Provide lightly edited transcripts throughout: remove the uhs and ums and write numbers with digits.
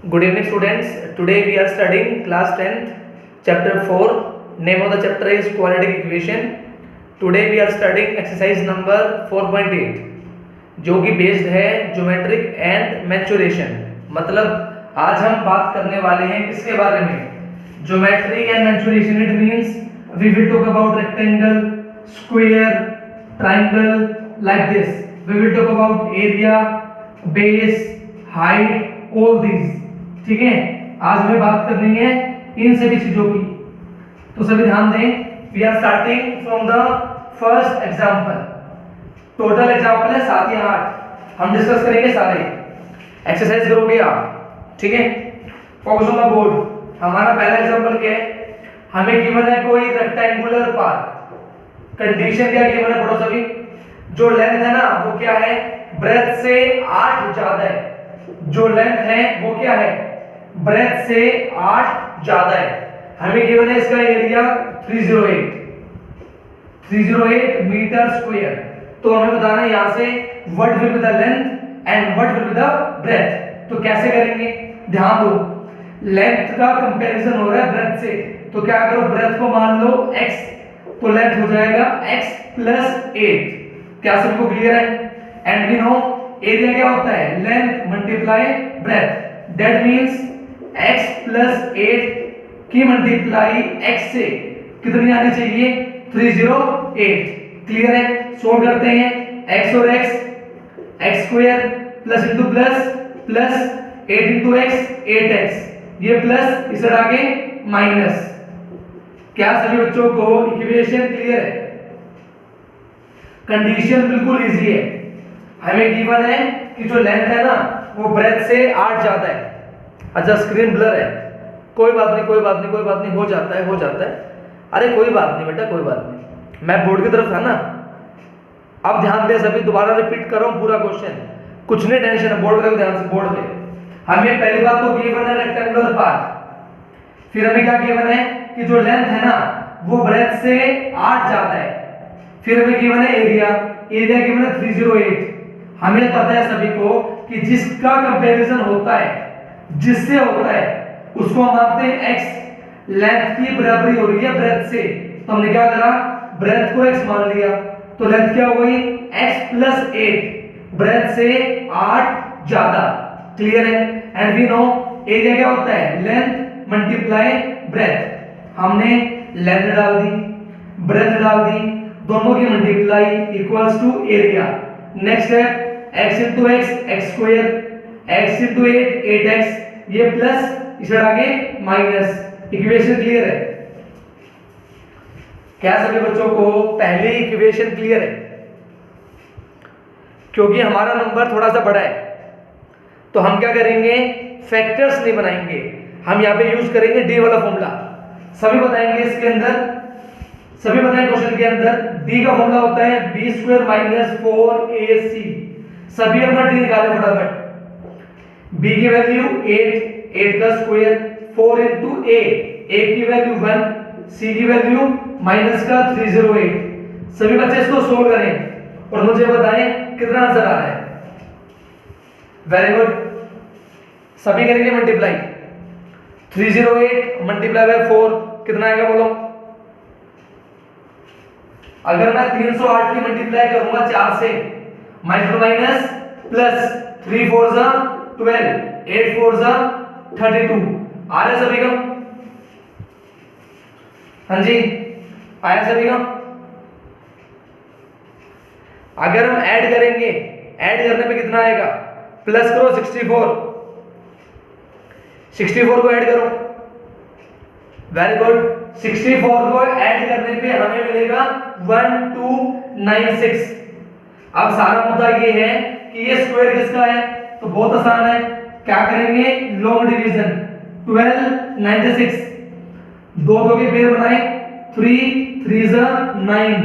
Good evening, students. Today we are studying class 10th, chapter 4. Name of the chapter is quadratic equation. Today we are studying exercise number 4.8, जो कि based है geometric and mensuration. मतलब आज हम बात करने वाले हैं किसके बारे में? Geometry and mensuration. It means we will talk about rectangle, square, triangle, like this. We will talk about area, base, height, all these. ठीक है, आज हमें बात करनी है इन सभी चीजों की, तो सभी ध्यान दें. We are starting from the first example. Total example है 7 या 8. हम डिस्कस करेंगे सारे. एक्सरसाइज करोगे आप, ठीक है? Focus on the board. हमारा पहला एग्जांपल क्या है? हमें गिवन है कोई रेक्टेंगुलर पार्ट. कंडीशन क्या गिवन है पढ़ो सभी? जो लेंथ है ना वो क्या है? ब्रेथ से 8 ज्यादा है. जो लेंथ है वो क्या है? ब्रेथ से 8 ज्यादा है. हमें गिवन है इसका एरिया 308 मीटर स्क्वायर. तो हमें बताना है यहां से what will be the length and what will be the breadth. तो कैसे करेंगे? ध्यान दो, लेंथ का कंपैरिजन हो रहा है ब्रेथ से, तो क्या करो, ब्रेथ को मान लो x, तो लेंथ हो जाएगा x + 8. क्या सभी को क्लियर है? एंड वी नो एरिया क्या होता है? Length multiply breath. That means x + 8 की मल्टीप्लाई x से कितनी आनी चाहिए? 308. क्लियर है? सोल्व करते हैं. x और x square plus into plus 8 into x 8x, ये प्लस इधर आगे माइनस. क्या सभी बच्चों को इक्वेशन क्लियर है? कंडीशन बिल्कुल इजी है. हमें गिवन है कि जो लेंथ है ना वो ब्रेथ से 8 ज्यादा है. अच्छा स्क्रीन ब्लर है, कोई बात नहीं, हो जाता है. अरे कोई बात नहीं बेटा, कोई बात नहीं. मैं बोर्ड की तरफ था ना. अब ध्यान दे सभी, दोबारा रिपीट कर रहा हूं पूरा क्वेश्चन. कुछ नहीं टेंशन है, बोर्ड पे ध्यान से. बोर्ड पे हमें पहली बात तो गिवन है रेक्टेंगुलर पार्ट. फिर हमें क्या गिवन है कि जो लेंथ है ना वो ब्रेथ से 8 ज्यादा है. फिर हमें गिवन है एरिया गिवन है 308. हमें पता है सभी को कि जिसका कंपैरिजन होता है, जिससे होता है उसको हम मानते हैं x. लेंथ की बराबरी हो रही है ब्रेथ से, तो हमने क्या करा, ब्रेथ को x मान लिया. तो लेंथ क्या हो गई? x + 8, ब्रेथ से 8 ज्यादा. क्लियर है? एंड वी नो एरिया क्या होता है? Length multiply breadth. हमने लेंथ डाल दी, ब्रेथ डाल दी, दोनों की multiply equals to area. Next है x into x square, x into 8 8x, ये प्लस इधर आगे माइनस. इक्वेशन क्लियर है? क्या सभी बच्चों को पहली इक्वेशन क्लियर है? क्योंकि हमारा नंबर थोड़ा सा बड़ा है तो हम क्या करेंगे, फैक्टर्स नहीं बनाएंगे. हम यहाँ पे यूज करेंगे डी वाला फॉर्मूला. सभी बताएंगे इसके अंदर, सभी बताएं क्वेश्चन के अंदर. डी का फॉर्मूला होता है b² - 4ac. सभी अपना डी निकालें फटाफट. b की वैल्यू 8 का स्क्वायर, 4 into a की वैल्यू 1, c की वैल्यू माइनस का 308. सभी बच्चे इसको सोल्व करें और मुझे बताएं कितना आंसर आ रहा है. Very good. सभी करेंगे मल्टीप्लाई. 308 मल्टीप्लाई बाय 4 कितना आएगा बोलो? अगर मैं 308 की मल्टीप्लाई करूंगा 4 से, माइनस प्लस 3 4 जा 12, 8 4 जा 32. आ रहा है सभी का? हाँ जी, आया सभी का? अगर हम ऐड करेंगे, ऐड करने पे कितना आएगा? प्लस करो 64 को ऐड करो. Very good. 64 को ऐड करने पे हमें मिलेगा 1296. अब सारा मुद्दा ये है कि ये स्क्वायर किसका है, तो बहुत आसान है. क्या करेंगे? Long division. 12 96, दो के पेयर बनाए, 3 3 जा 9,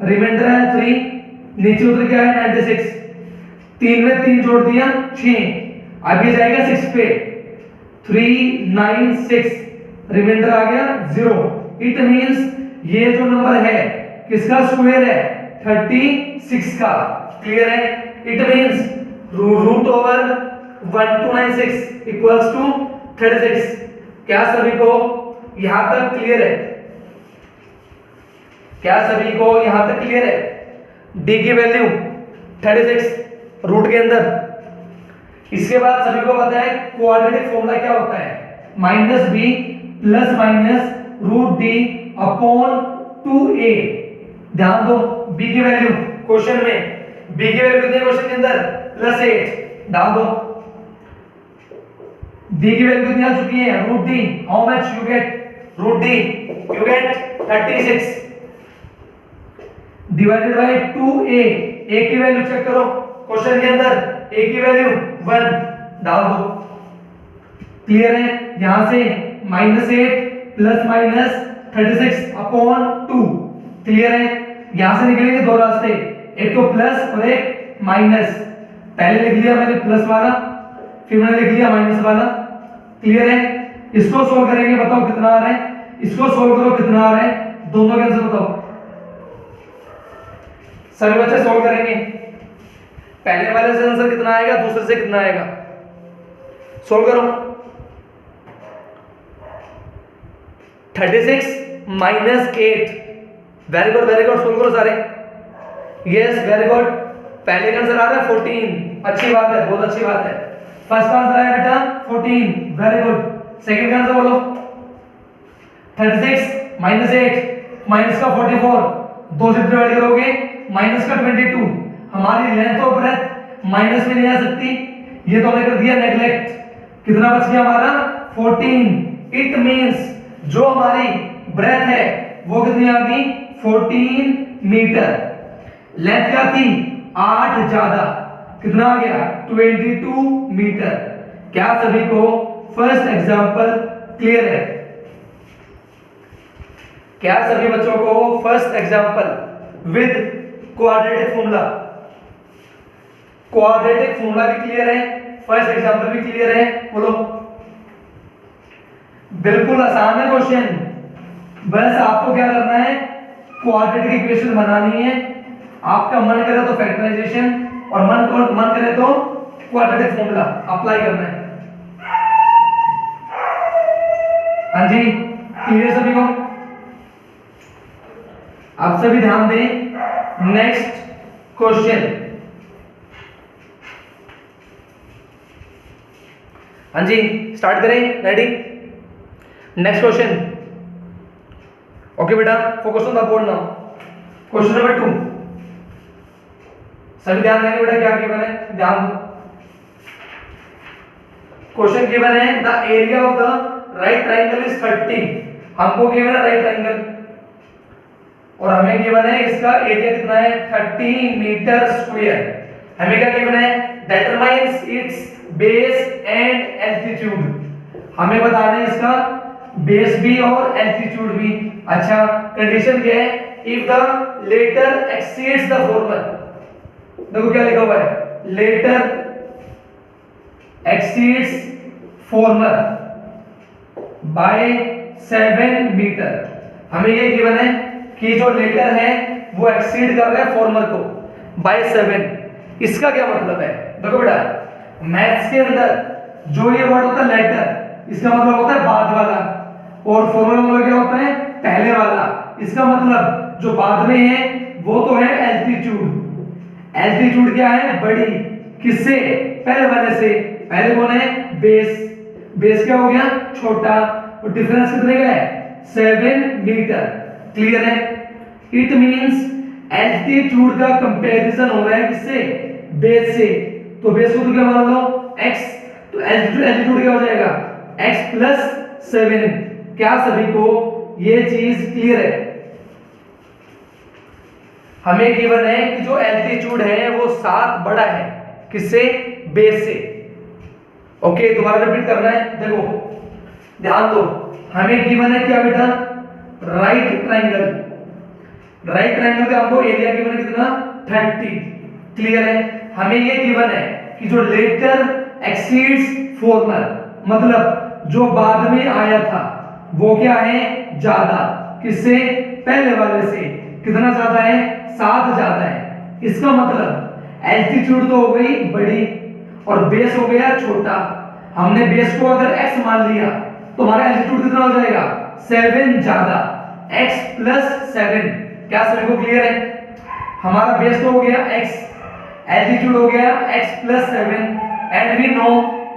रिमाइंडर है 3, नीचे उधर क्या है 96, 3 में 3 जोड़ दिया 6, आगे जाएगा 6 पे, 396, रिमाइंडर आ गया 0. इट मींस ये जो नंबर है किसका स्क्वायर है? 36 का. क्लियर है? It means root over 1296 equals to 36। क्या सभी को यहां तक क्लियर है? क्या सभी को यहां तक क्लियर है? d की वैल्यू 36 रूट के अंदर। इसके बाद सभी को पता है क्वाड्रेटिक फॉर्मूला क्या होता है, -b plus minus root d upon 2a। ध्यान दो b की वैल्यू क्वेश्चन में, b की वैल्यू कितनी है क्वेश्चन के अंदर, +8 डाल दो। d की वैल्यू कितनी आ चुकी है, root d। How much you get, root d you get 36 divided by 2a। a की वैल्यू चेक करो क्वेश्चन के अंदर, a की वैल्यू 1 डाल दो। क्लियर है? यहां से -8 प्लस माइनस 36 अपॉन 2। क्लियर है? यहां से निकलेंगे दो रास्ते, एक तो प्लस और एक माइनस। पहले लिख लिया मैंने प्लस वाला, फिर मैंने लिख लिया माइनस वाला। क्लियर है? इसको सोल्व करेंगे, बताओ कितना आ रहा है, इसको सोल्व करो कितना आ रहा है, दोनों के आंसर बताओ। सभी बच्चे सोल्व करेंगे, पहले वाले से आंसर कितना आएगा, दूसरे से कितना आएगा, सोल्व करो। 36 minus 8। Very good very good, solve करो सारे। यस वेरी गुड, पहले का आंसर आ रहा है 14। अच्छी बात है, बहुत अच्छी बात है। फर्स्ट का आंसर आया बेटा 14, वेरी गुड। सेकंड का आंसर बोलो। 36 माइनस 8 माइनस का 44, दो से डिवाइड करोगे माइनस का 22। हमारी लेंथ ऑफ ब्रेथ माइनस में नहीं आ सकती, ये तो हमने कर दिया नेग्लेक्ट। कितना बच गया हमारा 14। इट मींस जो हमारी ब्रेथ है वो कितनी आ गई 14 मीटर। लेंथ क्या थी 8 ज्यादा, कितना आ गया 22 मीटर। क्या सभी को फर्स्ट एग्जांपल क्लियर है? क्या सभी बच्चों को first example with quadratic formula, quadratic formula भी क्लियर है, फर्स्ट एग्जांपल भी क्लियर है? बोलो। बिल्कुल आसान है क्वेश्चन, बस आपको क्या करना है, क्वाड्रेटिक इक्वेशन बनानी है। आपका मन करे तो फैक्टराइजेशन और मन करे तो क्वाड्रेटिक फॉर्मूला अप्लाई करना है। हाँ जी, क्लियर सभी को? आप सभी ध्यान दें। नेक्स्ट क्वेश्चन, हाँ जी स्टार्ट करें, रेडी? Next question. ओके बेटा, focus on the board now. Question number 2, सभी ध्यान देंगे बेटा, क्या गिवन है, ध्यान दो। क्वेश्चन गिवन है the area of the right triangle is 30। हमको गिवन है राइट ट्रायंगल और हमें गिवन है इसका एरिया कितना है 30 मीटर स्क्वायर। हमें क्या गिवन है, determines it's base and altitude. हमें बताना है इसका बेस भी और एल्टीट्यूड भी। अच्छा, कंडीशन क्या है, if the latter exceeds the former. देखो क्या लिखा हुआ है, latter exceeds former by 7 metre. हमें ये गिवन है कि जो लेटर है वो एक्सीड कर रहा है फॉर्मर को बाय 7। इसका क्या मतलब है, देखो बेटा मैथ्स के अंदर जो ये वर्ड होता है लेटर, इसका मतलब होता है बाद वाला, और फॉर्मर मतलब क्या होता है पहले वाला। इसका मतलब जो बाद में है वो तो है एल्टीट्यूड। एल्टीट्यूड क्या है, बड़ी, किससे, पहले वाले से। पहले कौन है, बेस। बेस क्या हो गया, छोटा, और डिफरेंस कितने का है 7 मीटर। क्लियर है? इट मींस एल्टीट्यूड का कंपैरिजन हो रहा है किससे, बेस से। तो बेस को तो क्या मान लो x, तो एल्टीट्यूड क्या हो जाएगा x प्लस 7। क्या सभी को ये चीज क्लियर है? हमें गिवन है कि जो एल्टीट्यूड है वो 7 बड़ा है किससे, बेस से। ओके, दोबारा रिपीट करना है, देखो ध्यान दो। हमें गिवन है क्या बेटा, राइट ट्रायंगल। राइट ट्रायंगल का हमको एरिया गिवन है कितना 30। क्लियर है? हमें ये गिवन है कि जो लेटर एक्सीड्स फॉर्मर, मतलब जो बाद में आया था वो क्या है ज्यादा, किससे, पहले वाले से। कितना ज्यादा है 7 ज्यादा है। इसका मतलब एल्टीट्यूड तो हो गई बड़ी और बेस हो गया छोटा। हमने बेस को अगर x मान लिया तो हमारा एल्टीट्यूड कितना हो जाएगा 7 ज्यादा x प्लस 7। क्या सभी को क्लियर है? हमारा बेस तो हो गया x, एल्टीट्यूड हो गया x plus 7 and we know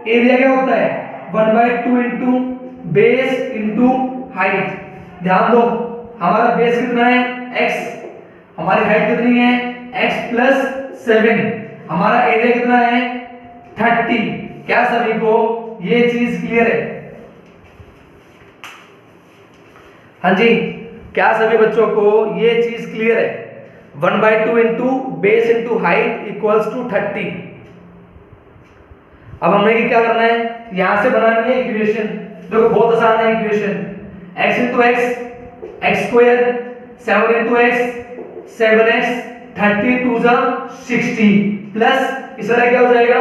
area क्या होता है 1/2 इंटू बेस इंटू हाइट। ध्यान दो हमारा बेस कितना है x, हमारी हाइट कितनी है x प्लस 7, हमारा एरिया कितना है 30। क्या सभी को ये चीज क्लियर है? हाँ जी, क्या सभी बच्चों को ये चीज क्लियर है? 1/2 into base into height equals to 30। अब हमने क्या करना है, यहां से बनानी है इक्वेशन, जो बहुत आसान है equation. x into x x square, 7 into x 7x, 30 two जा 60 प्लस इस तरह क्या हो जाएगा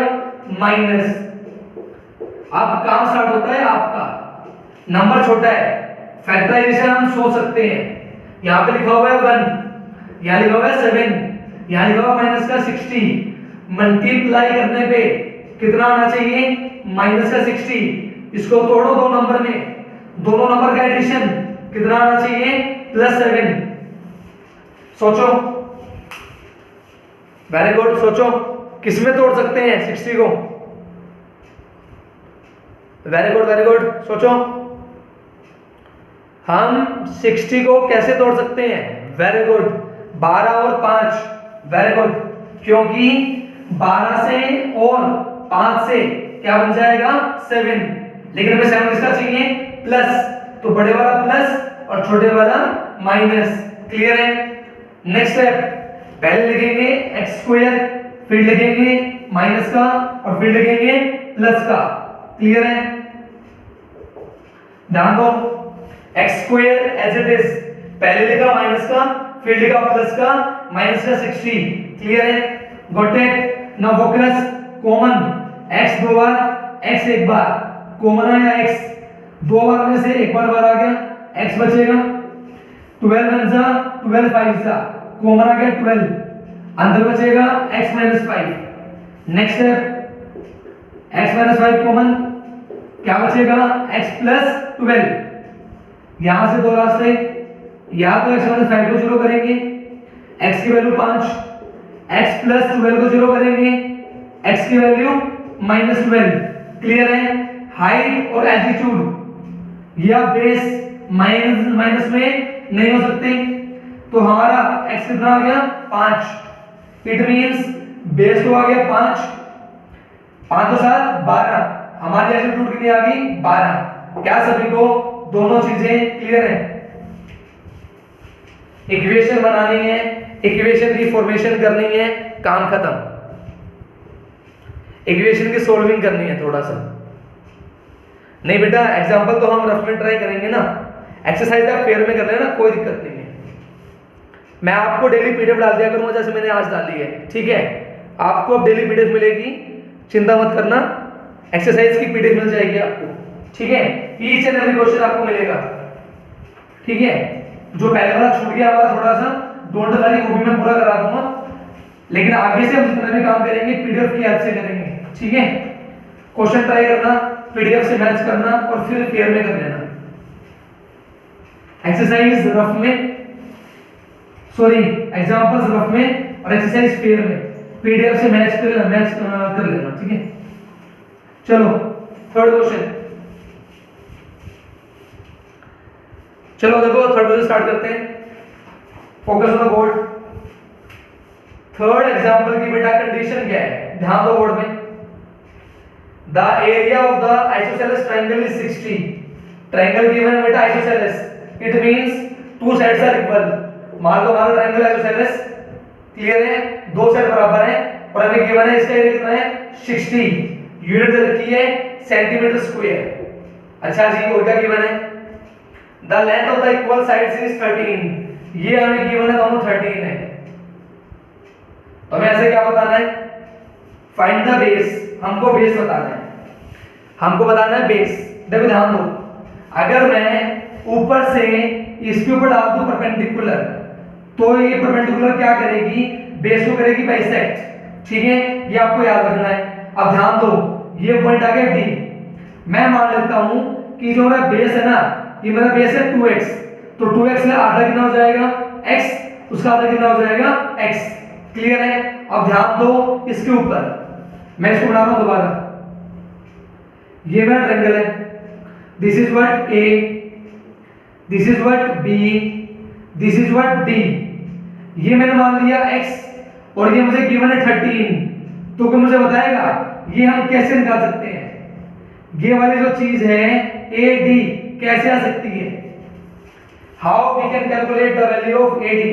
माइनस। अब काम स्टार्ट होता है आपका, नंबर छोटा है, फैक्टराइजेशन हम सोच सकते हैं। यहाँ पे लिखा हुआ है 1, यहाँ लिखा हुआ है 7, यहाँ लिखा हुआ माइनस का 60, मल्टीप्लाई करने पे कितना आना चाहिए माइनस का 60। इसको तोड़ो दो नंबर में, दोनों नंबर का एडिशन कितना आना चाहिए +7। सोचो, वेरी गुड, सोचो किसमें तोड़ सकते हैं 60 को? वेरी गुड वेरी गुड, सोचो हम 60 को कैसे तोड़ सकते हैं? वेरी गुड, 12 और 5, वेरी गुड, क्योंकि 12 से और 5 से क्या बन जाएगा 7, लेकिन हमें 7 किसका चाहिए प्लस, तो बड़े वाला प्लस और छोटे वाला माइनस। क्लियर है? नेक्स्ट स्टेप, पहले लिखेंगे एक्स स्क्वायर, फिर लिखेंगे माइनस का और फिर लिखेंगे प्लस का। क्लियर है? ध्यान दो, x square as it is, पहले लिखा माइनस का फिर लिखा प्लस का, माइनस का 60। क्लियर है? Got it? Now focus, common, x 2 bar, x 1 bar, common आया x, 2 बार में से एक बार आ गया, x बचेगा 12 1 जा 12 5 जा, कॉमन आ गया 12, अंदर बचेगा x 5। Next step, x 5 common, क्या बचेगा x 12। यहां से दो रास्ते, या तो x 5 को 0 करेंगे, x की वैल्यू 5, x 12 को 0 करेंगे, x की वैल्यू -12। क्लियर है? हाइट और एल्टीट्यूड या बेस माइनस में नहीं हो सकते, तो हमारा x कितना आ गया 5। इट मींस बेस तो आ गया 5, 5 के साथ 12, हमारी एल्टीट्यूड कितनी आ गई 12। क्या सभी को दोनों चीजें क्लियर है? इक्वेशन बनानी है, इक्वेशन की फॉर्मेशन करनी है, काम खत्म। इक्वेशन की सॉल्विंग करनी है थोड़ा सा। नहीं बेटा, एग्जांपल तो हम रफ में ट्राई करेंगे ना, एक्सरसाइज आप पेयर में कर लेना, कोई दिक्कत नहीं है। मैं आपको डेली पीडीएफ डाल दिया करूंगा जैसे मैंने आज डाली है, ठीक है? आपको अब डेली पीडीएफ मिलेगी, चिंता मत करना, एक्सरसाइज की पीडीएफ मिल जाएगी आपको, ठीक है? ईच एंड एवरी क्वेश्चन आपको मिलेगा, ठीक है? जो पहले वाला छूट गया हमारा थोड़ा सा, डोंट वरी, वो भी मैं पूरा करा दूंगा, लेकिन आगे से हम जितना भी काम करेंगे पीडीएफ की हेल्प से करेंगे, ठीक है? क्वेश्चन ट्राई करना, पीडीएफ से मैच करना और फिर पेयर में कर लेना। एक्सरसाइज रफ में, सॉरी एग्जांपल्स रफ में और एक्सरसाइज पेयर में, पीडीएफ से मैच कर लेना, ठीक है? चलो थर्ड क्वेश्चन, चलो देखो थर्ड क्वेश्चन स्टार्ट करते हैं। Focus on the board. Third example की बेटा कंडीशन क्या है, ध्यान दो बोर्ड में। The area of the isosceles triangle is 60। Triangle given है बेटा isosceles, it means two sides are equal. मान लो हमारा ट्रायंगल आइसोसेलेस, क्लियर है, दो साइड बराबर है और हमें गिवन है इसका एरिया कितना है 60, यूनिट दे रखी है सेंटीमीटर स्क्वायर। अच्छा जी, और क्या गिवन है? The length of the equal sides is 13। ये हमें गिवन है, दोनों 13 है। तो हमें ऐसे क्या बताना है, फाइंड द बेस, हमको बेस बताना है, हमको बताना है बेस। देखो ध्यान दो, अगर मैं ऊपर से इसके ऊपर डाल दूं परपेंडिकुलर, तो ये परपेंडिकुलर क्या करेगी, बेस को करेगी बाइसेक्ट, ठीक है? ये आपको याद रखना है। अब ध्यान दो, ये पॉइंट आ गया डी। मैं मान लेता हूं कि जो मेरा बेस है ना, ये मेरा बेस है 2x, तो 2x का आधा कितना हो जाएगा x, उसका आधा कितना हो जाएगा x। क्लियर है? अब ध्यान दो इसके ऊपर, मैं इसको बना रहा हूं दोबारा। ये मेरा ट्रायंगल है, this is what a, this is what b, this is what d। ये मैंने मान लिया x और ये मुझे गिवन है 13, तो कोई मुझे बताएगा ये हम कैसे निकाल सकते हैं? ये वाली जो चीज है AD कैसे आ सकती है? How we can calculate the value of AD?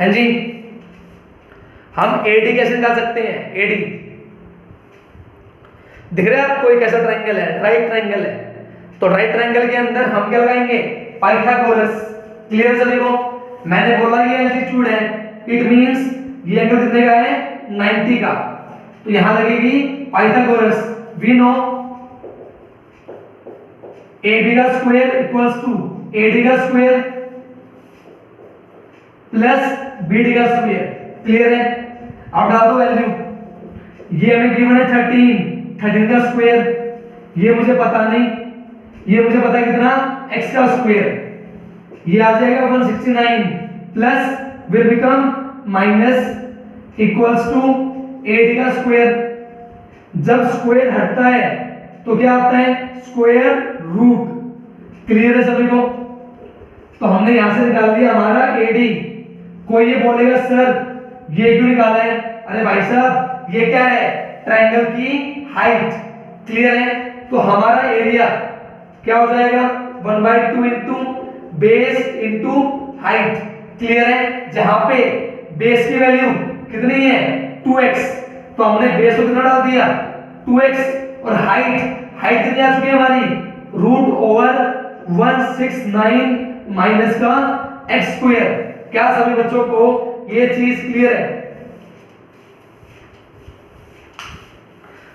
हैं जी, हम AD कैसे निकाल सकते हैं? AD दिख रहा है आपको? एक ऐसा ट्रायंगल है, राइट ट्रायंगल है, तो राइट ट्रायंगल के अंदर हम क्या लगाएंगे? पाइथागोरस। क्लियर सभी को? मैंने बोला ये एल्टीट्यूड है, इट मींस ये एंगल कितने का है? 90 का, तो यहां लगेगी पाइथागोरस। वी नो AB का स्क्वायर इक्वल्स टू AD का स्क्वायर प्लस BD का स्क्वायर। क्लियर है? अब डाल दो वैल्यू, ये हमें गिवन है 13 का स्क्वायर, ये मुझे पता नहीं, ये मुझे पता है कितना? x का स्क्वायर, ये आ जाएगा 169 plus will become minus equals to AD का स्क्वायर। जब स्क्वायर हटता है तो क्या आता है? Square root. क्लियर है सभी को? तो हमने यहां से निकाल दिया हमारा AD। कोई ये बोलेगा सर ये क्यों निकाला है? अरे भाई साहब ये क्या है? ट्रायंगल की हाइट। क्लियर है? तो हमारा एरिया क्या हो जाएगा? 1/2 into base into height. Clear है? जहां पे बेस की वैल्यू कितनी है? 2x, तो हमने बेस को कितना डाल दिया? 2x, और हाइट कितनी आ चुकी है हमारी? रूट ओवर 169 माइनस का x स्क्वायर। क्या सभी बच्चों को ये चीज क्लियर है?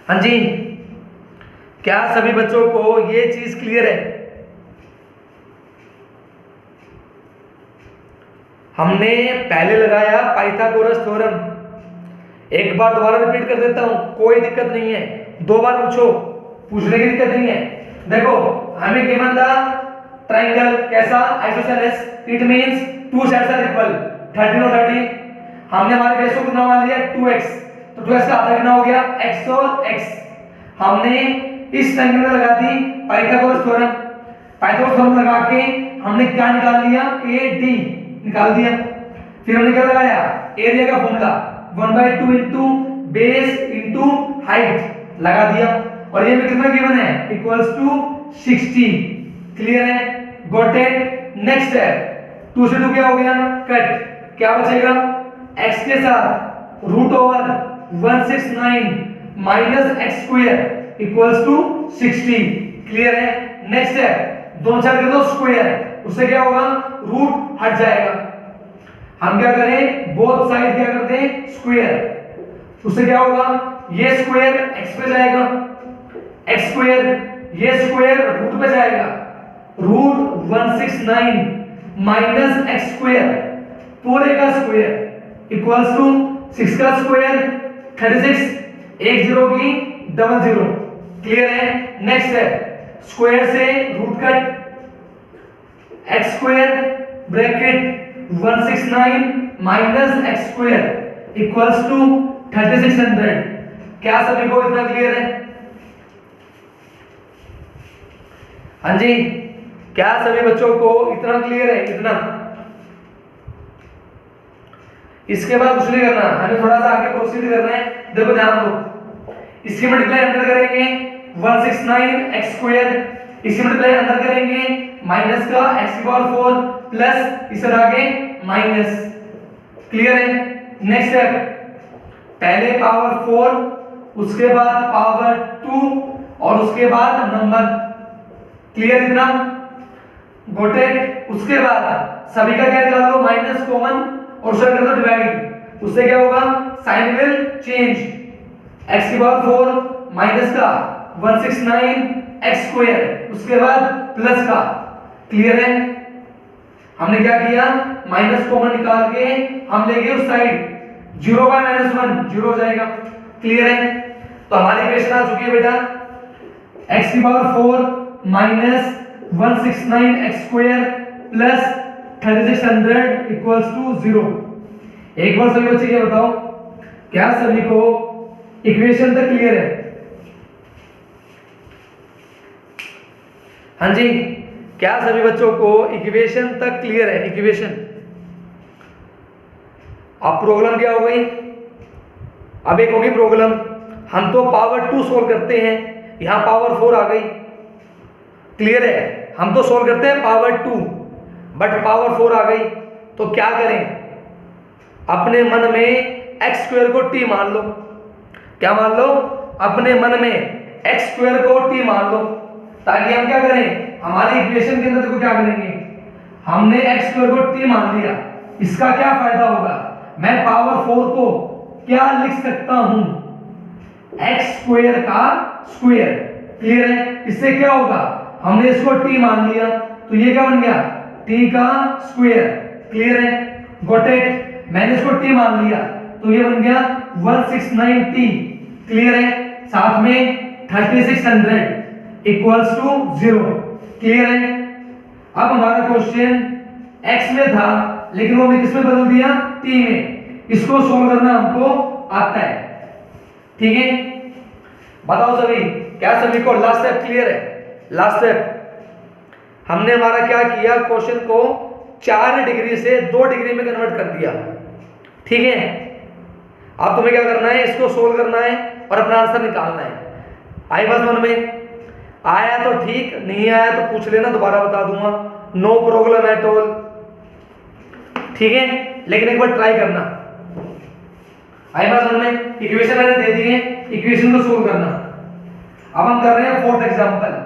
हाँ जी, क्या सभी बच्चों को ये चीज क्लियर है? हमने पहले लगाया पाइथागोरस थ्योरम, एक बार दोबारा रिपीट कर देता हूं, कोई दिक्कत नहीं है, दो बार पूछो, पूछने की दिक्कत नहीं है। देखो हमें गिवन था ट्रायंगल कैसा? Isosceles, it means two sides are equal, 13 और 13। हमने हमारे बेस को कितना मान लिया? 2x, तो 2x का आधा कितना हो गया? x और x। हमने इस ट्रायंगल में लगा दी पाइथागोरस थ्योरम, पाइथागोरस थ्योरम लगा के हमने क्या निकाल लिया? AD निकाल दिया। फिर हमने क्या लगाया? एरिया का formula 1/2 into base into height लगा दिया, और ये में कितना गिवन है? Equals to 60। क्लियर है? Got it? नेक्स्ट स्टेप, 2 से 2 क्या हो गया? कट। क्या बचेगा? x के साथ root over 169 minus x square equals to 60। Clear है? नेक्स्ट स्टेप, दोनों साइड कर दो स्क्वायर, उससे क्या होगा? रूट हट जाएगा। हम क्या करें? बोथ साइड क्या करते हैं? स्क्वायर, उससे क्या होगा? ये स्क्वायर x पे जाएगा, x स्क्वायर, ये स्क्वायर रूट पे जाएगा, रूट 169 माइनस x स्क्वायर पूरे का स्क्वायर इक्वल्स टू 6 का स्क्वायर 36, एक जीरो की डबल जीरो। क्लियर है? नेक्स्ट है स्क्वायर से root cut, x square bracket 169 minus x square equals to 3600। क्या सभी को इतना क्लियर है? हाँ जी, क्या सभी बच्चों को इतना क्लियर है? इतना। इसके बाद कुछ नहीं करना, हमें थोड़ा सा आगे प्रोसीड करना है। देखो ध्यान दो, इसकी मल्टीप्लाई अंदर करेंगे 169 x स्क्वायर, इसी मल्टीप्लाई अंदर करेंगे माइनस का x की पावर 4 प्लस इस आगे माइनस। क्लियर है? नेक्स्ट स्टेप, पहले पावर 4, उसके बाद पावर 2 और उसके बाद नंबर। क्लियर इतना? Got it? उसके बाद सभी का क्या निकाल लो? माइनस कॉमन और उससे कर दो डिवाइड, उससे क्या होगा? साइन विल चेंज, x की पावर 4 माइनस का 169 x स्क्वायर, उसके बाद प्लस का। क्लियर है? हमने क्या किया? माइनस कॉमन निकाल के हम ले गए उस साइड, 0 बाय -1 0 हो जाएगा। क्लियर है? तो हमारी इक्वेशन आ चुकी है बेटा x की power 4 minus 169 x square plus 3600 equals to 0। एक बार सभी बच्चे ये बताओ, क्या सभी को इक्वेशन तक क्लियर है? हाँ जी, क्या सभी बच्चों को इक्वेशन तक क्लियर है? इक्वेशन। अब प्रॉब्लम क्या हो गई? अब एक होगी प्रॉब्लम, हम तो पावर 2 सोल्व करते हैं, यहां पावर 4 आ गई। क्लियर है? हम तो सोल्व करते हैं पावर 2, बट पावर 4 आ गई, तो क्या करें? अपने मन में x स्क्वायर को t मान लो। क्या मान लो? अपने मन में x स्क्वायर को t मान लो, ताकि हम क्या करें, हमारी इक्वेशन के अंदर देखो क्या करेंगे, हमने x स्क्वायर को t मान लिया, इसका क्या फायदा होगा, मैं पावर 4 को क्या लिख सकता हूं, x स्क्वायर का स्क्वायर। क्लियर है? इससे क्या होगा, हमने इसको t मान लिया, तो ये क्या बन गया, t का स्क्वायर। क्लियर है? Got it? मैंने इसको t मान लिया, तो ये बन गया 169t। क्लियर है? साथ में 3600 इक्वल्स टू 0। क्लियर है? अब हमारा क्वेश्चन x में था, लेकिन वो हमने किस में बदल दिया, t में। इसको सोल्व करना हमको आता है। ठीक है? बताओ सभी, क्या सभी को लास्ट स्टेप क्लियर है? लास्ट स्टेप हमने हमारा क्या किया, क्वेश्चन को 4 डिग्री से 2 डिग्री में कन्वर्ट कर दिया। ठीक है? अब तुम्हें क्या करना है, इसको सोल्व करना है और अपना आंसर निकालना है। आई बात मन में? आया तो ठीक, नहीं आया तो पूछ लेना, दोबारा बता दूंगा, नो प्रॉब्लम एट ऑल। ठीक है? लेकिन एक बार ट्राई करना। आई बात मन में? इक्वेशन मैंने दे दी है, इक्वेशन को सोल्व करना। अब हम कर रहे हैं फोर्थ एग्जांपल।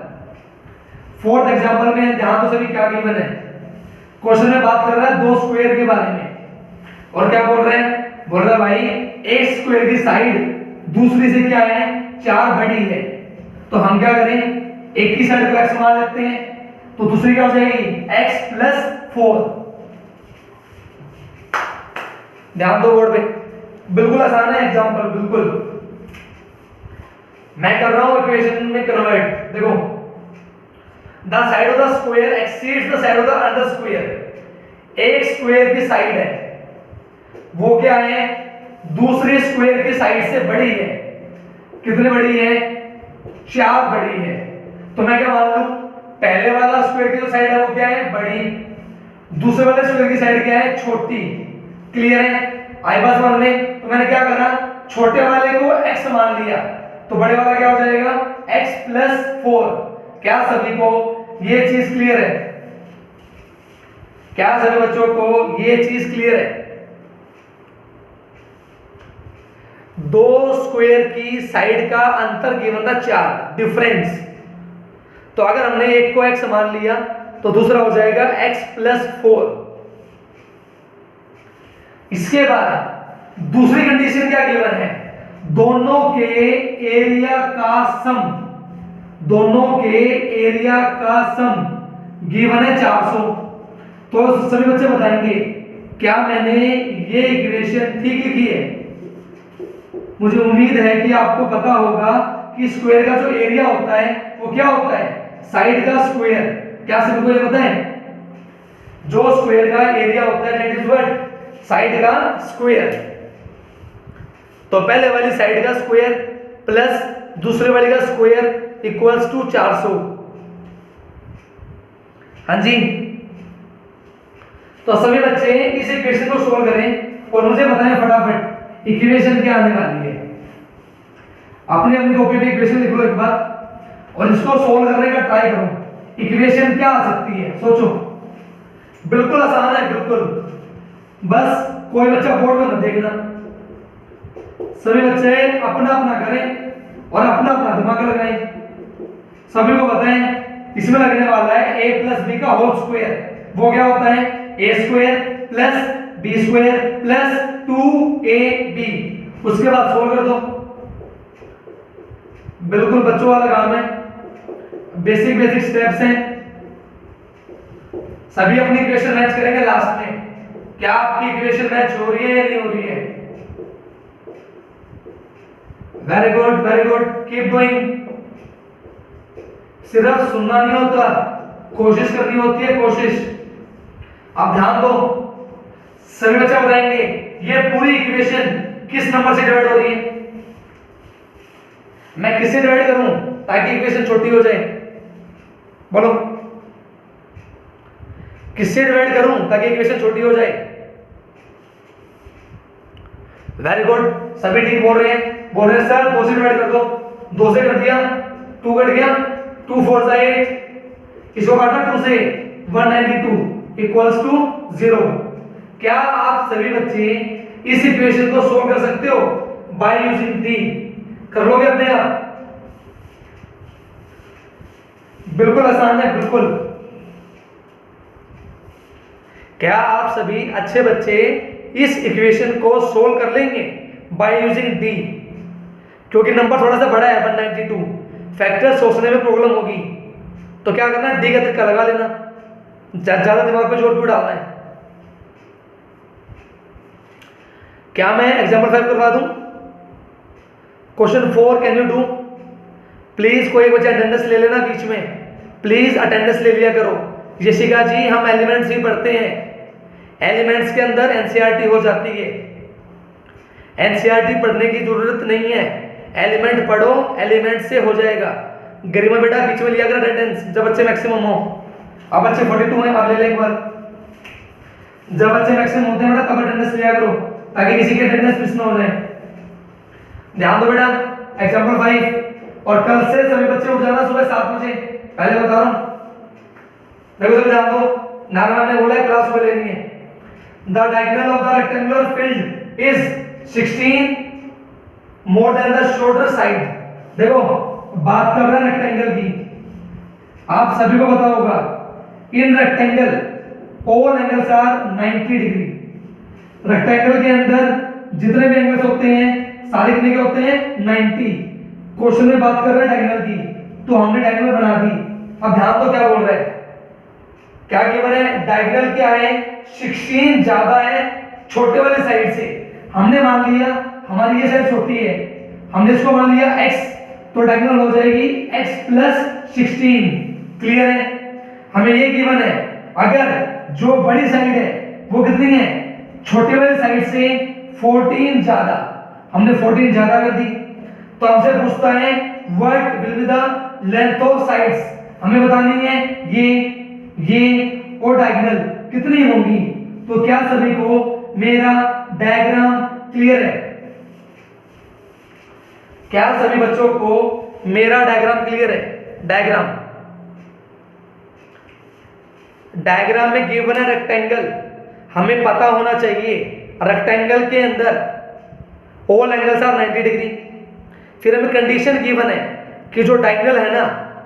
फोर्थ एग्जांपल में ध्यान तो सभी क्या गिवन है, क्वेश्चन में बात कर रहा है 2 स्क्वायर के बारे में, और क्या बोल रहे हैं, बोल रहा है भाई एक स्क्वायर की साइड दूसरी से क्या है, 4 बड़ी है, तो हम क्या करें, एक की साइड को x मान लेते हैं, तो दूसरी क्या हो जाएगी, x प्लस 4। ध्यान दो बोर्ड पे, बिल्कुल आसान है एग्जांपल, बिल्कुल। मैं कर रहा हूं इक्वेशन में कन्वर्ट। देखो, the side of the square exceeds the side of the other square. एक स्क्वायर की साइड है, वो क्या है, दूसरे स्क्वायर की साइड से बड़ी है। कितनी बड़ी है, 4 बड़ी है। तो मैं क्या मान लूं, पहले वाला स्क्वायर की जो साइड है वो क्या है, बड़ी, दूसरे वाले स्क्वायर की साइड क्या है, छोटी। क्लियर है? आई बस मान में, तो मैंने क्या करा, छोटे वाले को x मान लिया, तो बड़े वाला क्या हो जाएगा, x प्लस 4। क्या सभी को ये चीज क्लियर है? क्या सभी बच्चों को ये चीज क्लियर है? 2 स्क्वायर की साइड का अंतर गिवन था 4, डिफरेंस। तो अगर हमने एक को x मान लिया, तो दूसरा हो जाएगा x प्लस 4। इसके बाद दूसरी कंडीशन क्या गिवन है, दोनों के एरिया का सम, दोनों के एरिया का सम गिवन है 400। तो सभी बच्चे बताएंगे क्या मैंने ये इक्वेशन ठीक लिखी है? मुझे उम्मीद है कि आपको पता होगा कि स्क्वायर का जो एरिया होता है वो क्या होता है, साइड का स्क्वायर। क्या सभी को ये पता है? जो स्क्वायर का एरिया होता है दैट इज व्हाट, साइड का स्क्वायर। तो पहले वाली साइड का स्क्वायर प्लस दूसरे वाली का स्क्वायर इक्वल्स टू 400। हाँ जी, तो सभी बच्चे इस इक्वेशन को सोल्व करें और मुझे बताएं फटाफट इक्वेशन क्या आने वाली है। अपनी अपनी कॉपी पे इक्वेशन लिख लो एक बार और इसको सोल्व करने का ट्राई करो। इक्वेशन क्या आ सकती है, सोचो। बिल्कुल आसान है, बिल्कुल। बस कोई बच्चा बोर्ड में मत देखना, सभी बच्चे अपना अपना करें और अपना अपना दिमाग लगाएं। सभी को बताएं इसमें लगने वाला है a प्लस बी का होल स्क्वायर। वो क्या होता है, a square plus B square plus 2ab। उसके बाद सोल्व कर दो। बिल्कुल बच्चों वाला काम है, बेसिक बेसिक स्टेप्स हैं। सभी अपनी इक्वेशन मैच करेंगे लास्ट में। क्या आपकी इक्वेशन मैच हो रही है या नहीं हो रही है? Very good very good, keep doing. सिर्फ सुनना नहीं होता, कोशिश करनी होती है, कोशिश। अब ध्यान दो, सभी बच्चे बताएंगे ये पूरी इक्वेशन किस नंबर से डिवाइड हो रही है। मैं किससे डिवाइड करूं ताकि इक्वेशन छोटी हो जाए, बोलो। किससे डिवाइड करूं ताकि इक्वेशन छोटी हो जाए। वेरी गुड, सभी ठीक बोल रहे हैं सर 2 से डिवाइड कर दो। 2 से कर दिया, 2 कट गया, 2 4 8, इसको काटा 2 से 192 इक्वल्स टू 0। क्या आप सभी बच्चे इस इक्वेशन को सोल्व कर सकते हो बाय यूजिंग डी? कर लोगे अपने आप? बिल्कुल आसान है, बिल्कुल। क्या आप सभी अच्छे बच्चे इस इक्वेशन को सोल्व कर लेंगे बाय यूजिंग डी? क्योंकि नंबर थोड़ा सा बड़ा है 192, फैक्टर सोचने में प्रॉब्लम होगी, तो क्या करना है, डी का तरीका लगा लेना, ज्यादा दिमाग पे जोर क्यों डालना है। क्या मैं एग्जाम्पल 5 करवा दूं? Question 4 can you do? Please कोई बच्चा अटेंडेंस ले लेना बीच में, प्लीज अटेंडेंस ले लिया करो। यशिका जी हम एलिमेंट्स ही पढ़ते हैं, एलिमेंट्स के अंदर एनसीईआरटी हो जाती है, एनसीईआरटी पढ़ने की जरूरत नहीं है, एलिमेंट पढ़ो, एलिमेंट से हो जाएगा। गरिमा बेटा बीच में लिया कर अटेंडेंस जब बच्चे मैक्सिमम हो। अब बच्चे 42 हैं, अब ले ले एक बार। जब बच्चे मैक्सिमम होते हैं बेटा तब अटेंडेंस लिया करो ताकि किसी की अटेंडेंस मिस ना हो जाए। ध्यान दो बेटा, एग्जांपल 5। और कल से सभी बच्चे उठ जाना सुबह 7 बजे, पहले बता रहा हूं। देखो सभी ध्यान दो, नाना ने बोला है क्लास में लेनी है। The diagonal of the rectangular field is 16 more than the shorter side. देखो बात कर रहे हैं रेक्टेंगल की, आप सभी को पता होगा in rectangle all angles are 90 degree. Rectangle के अंदर जितने भी एंगल्स होते हैं सारे कितने के होते हैं, 90। क्वेश्चन में बात कर रहे हैं डायगोनल की, तो हमने डायगोनल बना दी। अब ध्यान दो क्या बोल रहे हैं, क्या गिवन है, डायगोनल क्या है, 16 ज्यादा है छोटे वाले साइड से। हमने मान लिया हमारी ये साइड छोटी है, हमने इसको मान लिया x, तो डायगोनल हो जाएगी x प्लस 16। क्लियर है? हमें ये गिवन है अगर जो बड़ी साइड है वो कितनी है, छोटे वाले साइड से 14 ज्यादा, हमने 14 ज्यादा कर दी, तो हमसे पूछता है what will be the length of sides. हमें बतानी है ये और डायगोनल कितनी होंगी। तो क्या सभी को मेरा डायग्राम क्लियर है? क्या सभी बच्चों को मेरा डायग्राम क्लियर है? डायग्राम में गिवन है रेक्टेंगल, हमें पता होना चाहिए रेक्टेंगल के अंदर ऑल एंगल्स आर 90 डिग्री। फिर हमें कंडीशन गिवन है कि जो डायगोनल है ना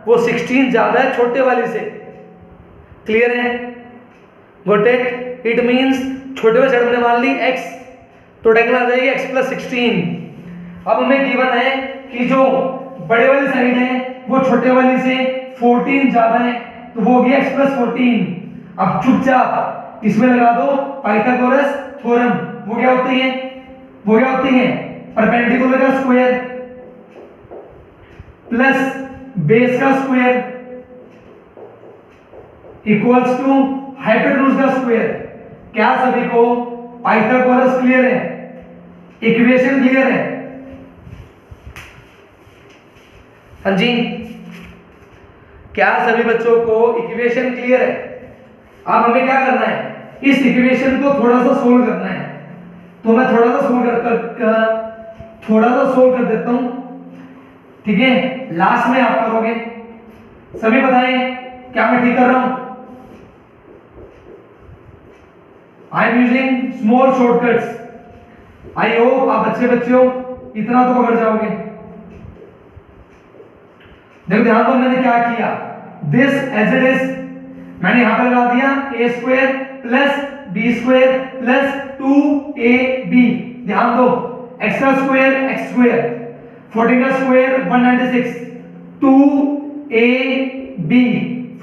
वो 16 ज्यादा है छोटे वाले से। क्लियर है? Got it? इट मींस छोटे वाले साइड हमने मान ली x, तो डायगोनल आ जाएगी x प्लस 16। अब हमें गिवन है कि जो बड़े वाली साइड है वो छोटे वाली से 14 ज्यादा है, तो वो होगी x प्लस 14। अब चुपचाप इसमें लगा दो पाइथागोरस थ्योरम। वो क्या होती है, परपेंडिकुलर का स्क्वायर प्लस बेस का स्क्वायर इक्वल्स टू हाइपोटेन्यूज का स्क्वायर। क्या सभी को पाइथागोरस क्लियर है, इक्वेशन क्लियर है? हाँ जी, क्या सभी बच्चों को इक्वेशन क्लियर है? अब हमें क्या करना है, इस इक्वेशन को थोड़ा सा सोल्व करना है। तो मैं थोड़ा सा सोल्व कर देता हूं, ठीक है? लास्ट में आप करोगे। सभी बताएं क्या मैं ठीक कर रहा हूं? I am using small shortcuts. I hope आप अच्छे बच्चे हो, इतना तो पकड़ जाओगे। देखो ध्यान दो, मैंने क्या किया, दिस एज इट इज मैंने यहां पर लगा दिया a square plus b square plus 2ab। ध्यान दो, x का स्क्वायर x स्क्वायर, 14 का स्क्वायर 196, 2ab,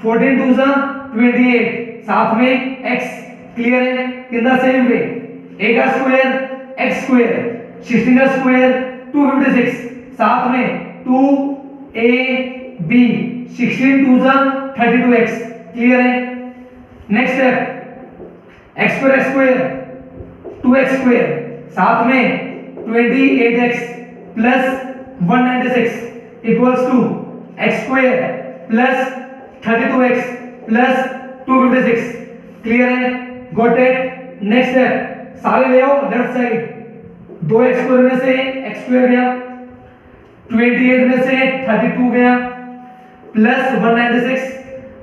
14 2 जा 28, साथ में x। क्लियर है? In the same way a का स्क्वायर x स्क्वायर, 16 का स्क्वायर 256, साथ में 2ab 16 2 32x, क्लियर है। Next step x square 2x square साथ में 28x plus 196 equals to x square plus 32x plus 256, clear है, गॉट इट। नेक्स्ट स्टेप सारे ले आओ लेफ्ट साइड, 2x स्क्वायर में से x स्क्वायर गया, 28 में से 32 गया, plus 196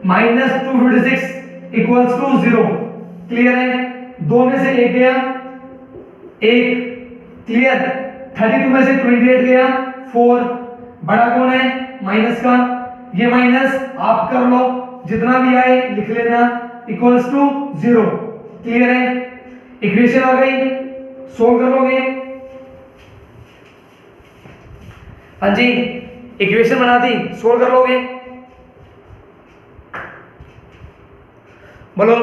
minus 256 equals to 0, clear है। 2 में से 1 गया 1, क्लियर। 32 में से 28 गया 4, बड़ा कौन है माइनस का, ये माइनस आप कर लो, जितना भी आए लिख लेना, इक्वल्स टू 0, क्लियर है। इक्वेशन आ गई, सोल्व कर लोगे। हाँ जी, इक्वेशन बना दी, सोल्व कर लोगे, बोलो।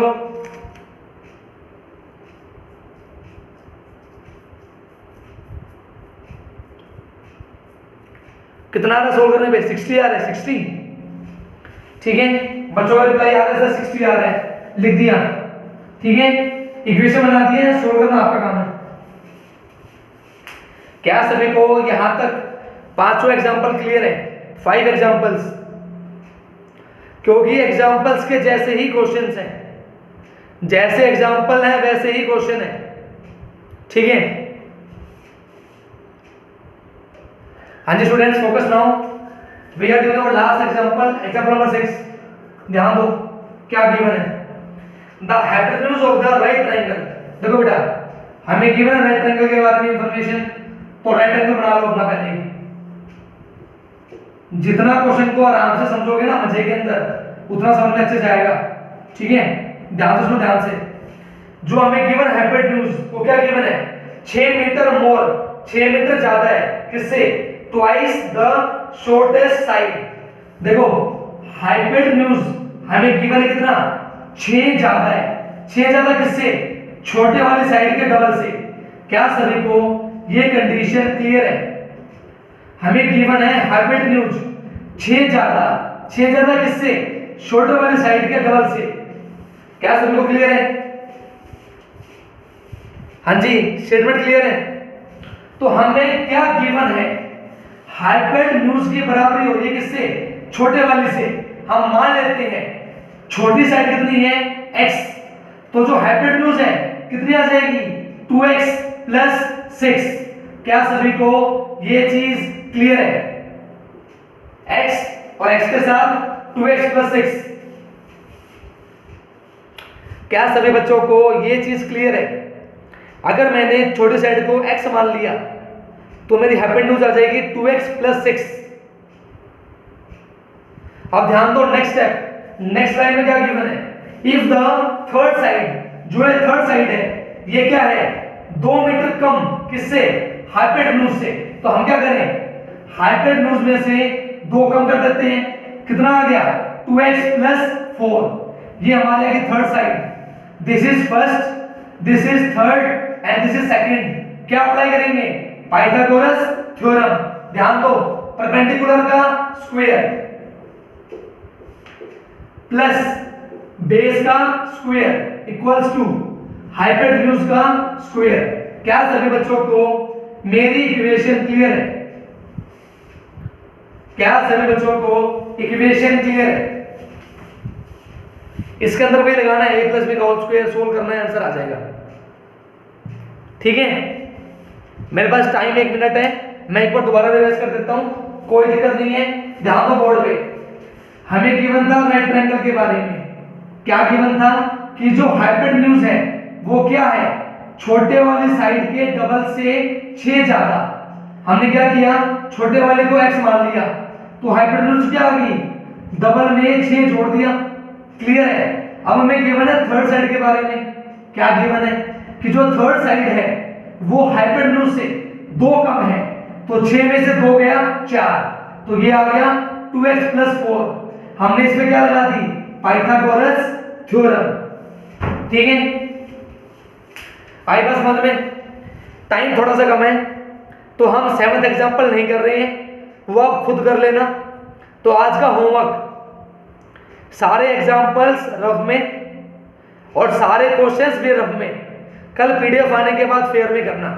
कितना आ रहा है सोल्व करने पे? 60 आ रहा है, 60, ठीक है। बच्चों का रिप्लाई आ रहा है सर 60 आ रहा है, लिख दिया, ठीक है। इक्वेशन बना दी है, सोल्व करना आपका काम है। क्या सभी को यहां तक पांचों एग्जांपल क्लियर है? 5 एग्जांपल्स, क्योंकि एग्जांपल्स के जैसे ही क्वेश्चंस हैं, जैसे एग्जांपल है वैसे ही क्वेश्चन है, ठीक है। हाँ जी students, focus now, we are doing our last example, example number 6। ध्यान दो क्या गिवन है, the hypotenuse of the right triangle. देखो बेटा, हमें गिवन है राइट ट्रायंगल के बारे में इंफॉर्मेशन, तो राइट ट्रायंगल बना लो अपना पहले। जितना क्वेश्चन को आराम से समझोगे ना मजे के अंदर, उतना समझ में अच्छे से आएगा, ठीक है। ध्यान से सुनो, ध्यान से। जो हमें गिवन हाइपोटेन्यूज, वो क्या गिवन है? 6 मीटर मोर, 6 मीटर ज्यादा है, किससे? Twice the shortest side. देखो हाइपोटेन्यूज हमें गिवन है कितना? 6 ज्यादा है, 6 ज्यादा किससे? छोटे वाली साइड के डबल से। क्या सभी को ये कंडीशन क्लियर है? हमें गिवन है हाइपोटेन्यूज 6 ज्यादा, 6 ज्यादा किससे? छोटे वाली साइड के डबल से। क्या सभी को क्लियर है? हाँ जी, स्टेटमेंट क्लियर है। तो हमें क्या गिवन है? हाइपोटेन्यूज की बराबरी हो रही है किससे? छोटे वाली से। हम मान लेते हैं छोटी साइड कितनी है? x, तो जो हाइपोटेन्यूज है कितनी आ जाएगी? 2x plus 6। क्या सभी को ये चीज क्लियर है? x और x के साथ 2x प्लस 6। क्या सभी बच्चों को ये चीज क्लियर है? अगर मैंने छोटी साइड को x मान लिया तो मेरी हाइपोटेन्यूज आ जाएगी 2x प्लस 6। अब ध्यान दो, नेक्स्ट स्टेप, नेक्स्ट लाइन में क्या गिवन है? इफ द थर्ड साइड, जो है थर्ड साइड है, ये क्या है? 2 मीटर कम, किससे? हाइपोटेन्यूज से। तो हम क्या करें? हाइपोटेन्यूज में से 2 कम कर देते हैं, कितना आ गया? 2x plus 4। ये हमारे आगे third side, this is first, this is third and this is second. क्या अप्लाई करेंगे? Pythagoras theorem. ध्यान दो, परपेंडिकुलर का स्क्वायर प्लस बेस का स्क्वायर इक्वल्स टू हाइपोटेन्यूज का स्क्वायर। क्या सभी बच्चों को मेरी इक्वेशन क्लियर है? क्या सभी बच्चों को इक्वेशन क्लियर है? इसके अंदर भी लगाना है a प्लस बी का होल स्क्वायर, सोल्व करना है, आंसर आ जाएगा, ठीक है। मेरे पास टाइम 1 मिनट है, मैं एक बार दोबारा रिवाइज कर देता हूं, कोई दिक्कत नहीं है। ध्यान दो बोर्ड पे, हमें गिवन था राइट ट्रायंगल के बारे में। क्या गिवन था? कि जो हाइपोटेन्यूज है वो क्या है? छोटे वाली साइड के डबल से 6 ज्यादा। हमने क्या किया? छोटे वाले को x मान लिया, तो हाइपोटेन्यूज क्या आ गई? डबल में 6 जोड़ दिया, क्लियर है। अब हमें गिवन है थर्ड साइड के बारे में। क्या गिवन है? कि जो थर्ड साइड है वो हाइपोटेन्यूज से 2 कम है, तो 6 में से 2 गया 4, तो ये आ गया 2x प्लस 4। हमने इसमें क्या लगा दी? पाइथागोरस थ्योरम, ठीक है। आई बस समझ में? टाइम थोड़ा सा कम है तो हम 7th एग्जांपल नहीं कर रहे हैं, वो आप खुद कर लेना। तो आज का होमवर्क, सारे एग्जाम्पल्स रफ में और सारे क्वेश्चंस भी रफ में कल पीडीएफ आने के बाद फेयर में करना,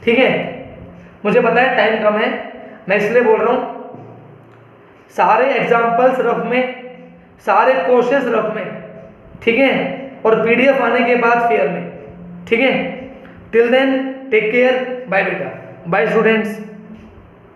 ठीक है। मुझे पता है टाइम कम है, मैं इसलिए बोल रहा हूं, सारे एग्जाम्पल्स रफ में, सारे क्वेश्चंस रफ में, ठीक है, और पीडीएफ आने के बाद फेयर में, ठीक है। Till then take care, bye बेटा, बाय स्टूडेंट्स।